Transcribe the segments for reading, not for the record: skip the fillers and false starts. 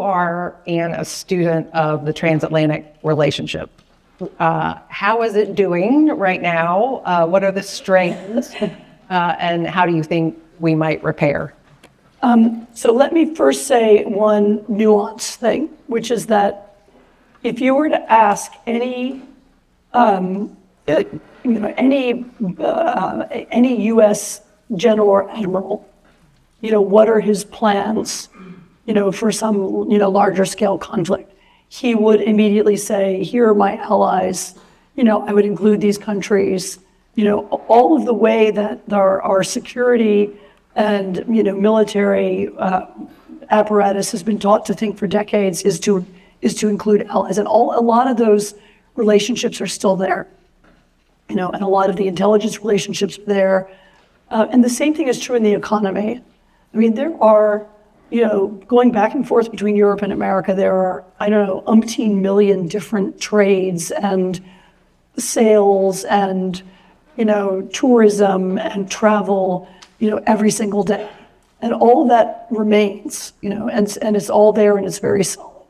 you are, Anne, a student of the transatlantic relationship. How is it doing right now? What are the strengths? And how do you think we might repair? So let me first say one nuance thing, which is that if you were to ask any U.S. general or admiral, what are his plans, for some, larger scale conflict, he would immediately say, here are my allies. I would include these countries. All of the way that our security and, military apparatus has been taught to think for decades is to include allies. And a lot of those relationships are still there. And a lot of the intelligence relationships are there. And the same thing is true in the economy. I mean, there are, going back and forth between Europe and America, there are, umpteen million different trades and sales and, tourism and travel, every single day. And all that remains, and it's all there and it's very solid.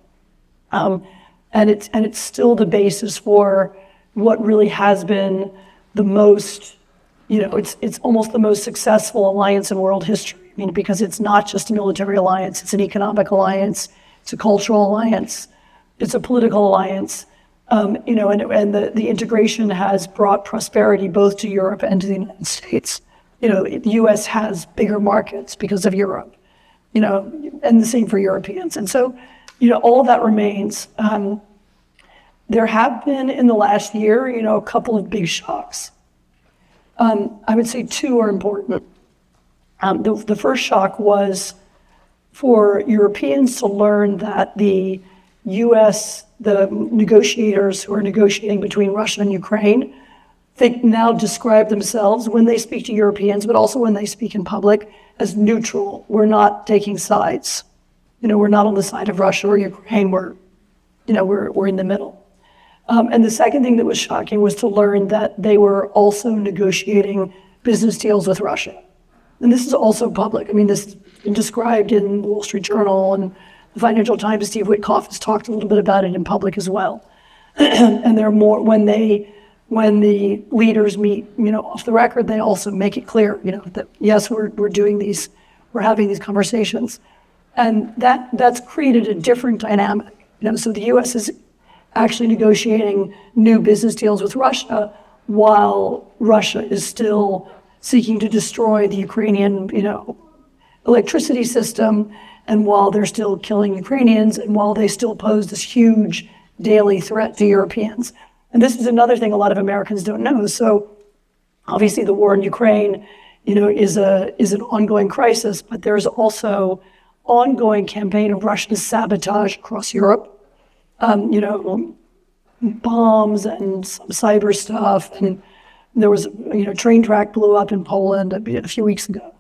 And it's still the basis for what really has been the most, it's almost the most successful alliance in world history. I mean, because it's not just a military alliance, it's an economic alliance, it's a cultural alliance, it's a political alliance, and the integration has brought prosperity both to Europe and to the United States. The U.S. has bigger markets because of Europe, and the same for Europeans. And so, all of that remains. There have been in the last year, a couple of big shocks. I would say two are important. The first shock was for Europeans to learn that the U.S., the negotiators who are negotiating between Russia and Ukraine, they now describe themselves when they speak to Europeans, but also when they speak in public, as neutral. We're not taking sides. We're not on the side of Russia or Ukraine. We're in the middle. And the second thing that was shocking was to learn that they were also negotiating business deals with Russia. And this is also public. I mean, this has been described in the Wall Street Journal and the Financial Times. Steve Witkoff has talked a little bit about it in public as well. And there are more, when the leaders meet, off the record, they also make it clear, that yes, we're having these conversations. And that's created a different dynamic. So the U.S. is actually negotiating new business deals with Russia while Russia is still seeking to destroy the Ukrainian, electricity system, and while they're still killing Ukrainians, and while they still pose this huge daily threat to Europeans. And this is another thing a lot of Americans don't know. So obviously the war in Ukraine, is an ongoing crisis, but there's also ongoing campaign of Russian sabotage across Europe. Bombs and some cyber stuff, and there was, train track blew up in Poland a few weeks ago.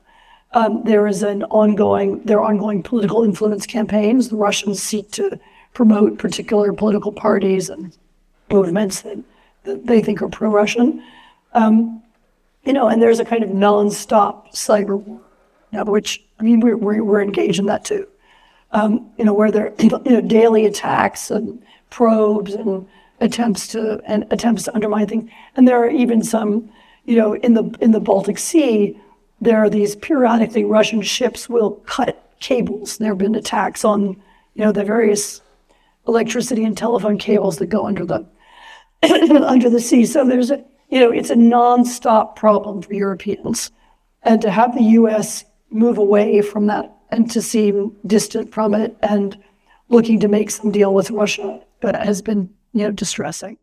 There are ongoing political influence campaigns. The Russians seek to promote particular political parties and movements that they think are pro-Russian. And there's a kind of non-stop cyber war, which, we're engaged in that too. Where there are, daily attacks and probes and attempts to undermine things. And there are even some, in the Baltic Sea, there are these periodically Russian ships will cut cables. There have been attacks on, the various electricity and telephone cables that go under the under the sea. So there's it's a nonstop problem for Europeans, and to have the U.S. move away from that and to seem distant from it and looking to make some deal with Russia has been, distressing.